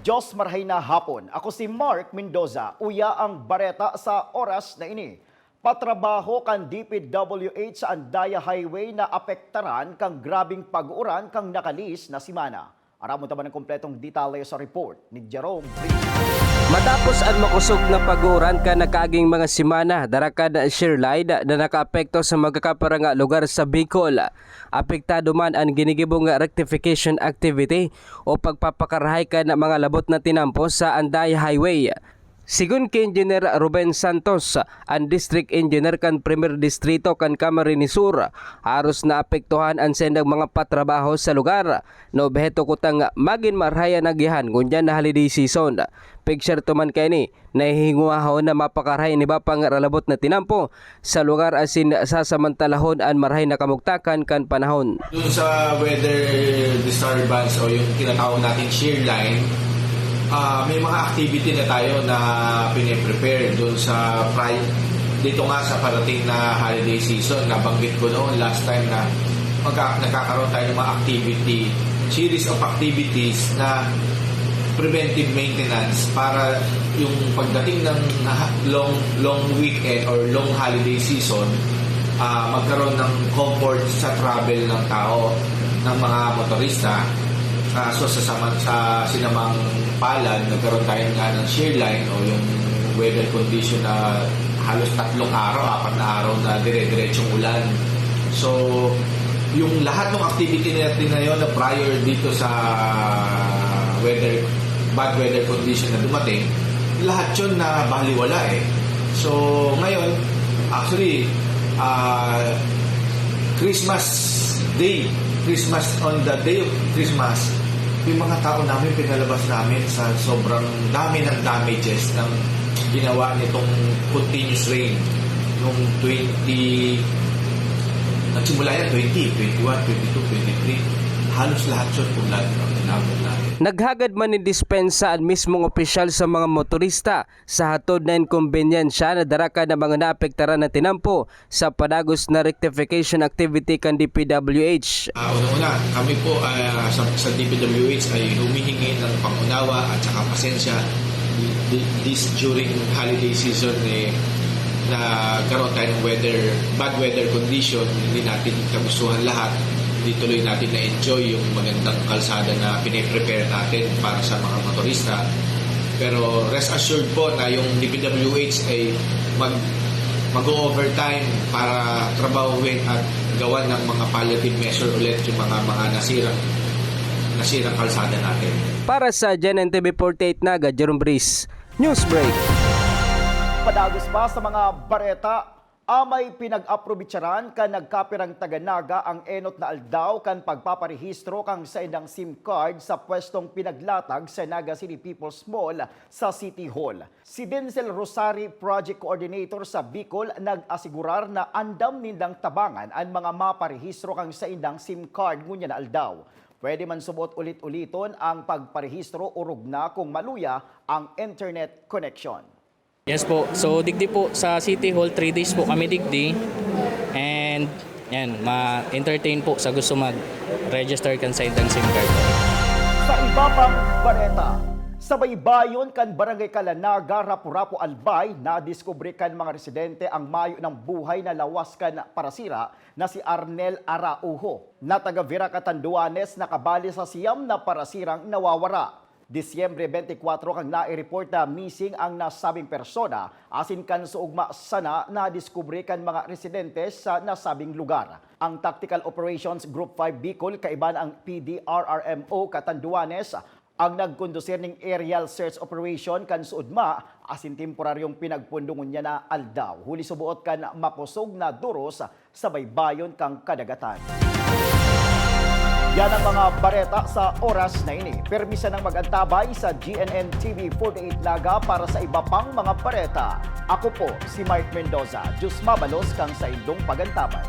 Diyos marhay na hapon. Ako si Mark Mendoza. Uya ang bareta sa oras na ini. Patrabaho kan DPWH sa Andaya Highway na apektaran kang grabing pag-uran kang nakalis na simana. Aramo taman ng kompletong detalye sa report ni Jerome Brito. Matapos ang makusog na pag-uuran ka nakaging mga simana, darakad shearline na nakaapekto sa magkakaparang lugar sa Bicol. Apektado man ang ginigibong rectification activity o pagpapakarahay ka ng mga labot na tinampo sa Anday Highway. Sigun kay Engineer Ruben Santos, ang District Engineer kan Premier Distrito kan Camarines Sur, aros na apektuhan ang sendang mga patrabaho sa lugar. No beheto kutang magin marhaya nagyahan ngunyan na holiday season. Picture tuman kay ni, nahihinguaho na mapakarahay ni Bapang ralabot na tinampo sa lugar asin sasamantalahon ang marhay na kamugtakan kan panahon. Doon sa weather disturbance o yung tinatawag nating shear line, may mga activity na tayo na pine-prepare doon sa dito nga sa parating na holiday season. Nabanggit ko noon last time na nagkakaroon tayo ng mga series of activities na preventive maintenance para yung pagdating ng long weekend or long holiday season, magkaroon ng comfort sa travel ng tao, ng mga motorista. So sa sinamang palad, nagkaroon tayo nga ng shear line o yung weather condition na halos 3 araw, 4 na araw na dire-diretsong ulan. So yung lahat ng activity natin na yun na prior dito sa bad weather condition na dumating, lahat yun na baliwala eh. So ngayon, actually, on the day of Christmas, yung mga tao namin pinalabas namin sa sobrang dami ng damages ng ginawa nitong continuous rain noong nagsimula yan 20, 21, 22, 23, halos lahat yun tulad ng tinapon namin. Naghagad man ni dispensa ang mismong opisyal sa mga motorista sa hatod na inkumbensya na daraka ng mga naapektaran na tinampo sa padagos na rectification activity kan DPWH. Una-una, kami po sa DPWH ay humihingi ng pangunawa at saka pasensya this during holiday season na karoon tayo ng bad weather condition, hindi natin kagustuhan lahat. Hindi tuloy natin na-enjoy yung magandang kalsada na pine-prepare natin para sa mga motorista. Pero rest assured po na yung DPWH ay mag-overtime para trabahuin at gawan ng mga palliative measure ulit yung mga nasirang kalsada natin. Para sa GNNTV 48 Naga, Jerome Breeze, News Break. Padagos pa sa mga bareta, amay pinag-aprobitsaran kan nagkapirang taga-Naga ang enot na aldaw kan pagpaparehistro kang sa indang SIM card sa pwestong pinaglatag sa Naga City People's Mall sa City Hall. Si Denzel Rosari, Project Coordinator sa Bicol, nag-asigurar na andam nindang tabangan ang mga maparehistro kang sa indang SIM card ngunya na aldaw. Pwede man subot ulit-uliton ang pagparehistro urog na kung maluya ang internet connection. Yes po. So digdi po sa City Hall 3 days po kami digdi. And yan, ma-entertain po sa gusto mag-register kan sa indang SIM card. Sa iba pang bareta, sa baybayon kan Barangay Kalanaga, Rapu-Rapu, Albay, nadiskubre kan mga residente ang mayo ng buhay na lawas kan parasira na si Arnel Araujo. Na taga Vera Catanduanes, nakabali sa siyam na parasirang nawawara. Disyembre 24 kang nai-report na missing ang nasabing persona, asin kan suugma sana na diskubre kan mga residente sa nasabing lugar. Ang Tactical Operations Group 5 Bicol, kaiban ang PDRRMO Catanduanes, ang nagkondusir ng aerial search operation kan suudma, asin temporaryong pinagpundungon niya na aldaw. Huli subuot kan makusog na duros sa baybayon kang kadagatan. Yan ang mga bareta sa oras na ini. Permisa ng mag-antabay sa GNN TV 48 Naga para sa iba pang mga bareta. Ako po si Mark Mendoza. Diyos mabalos kang sa indong pagantabay.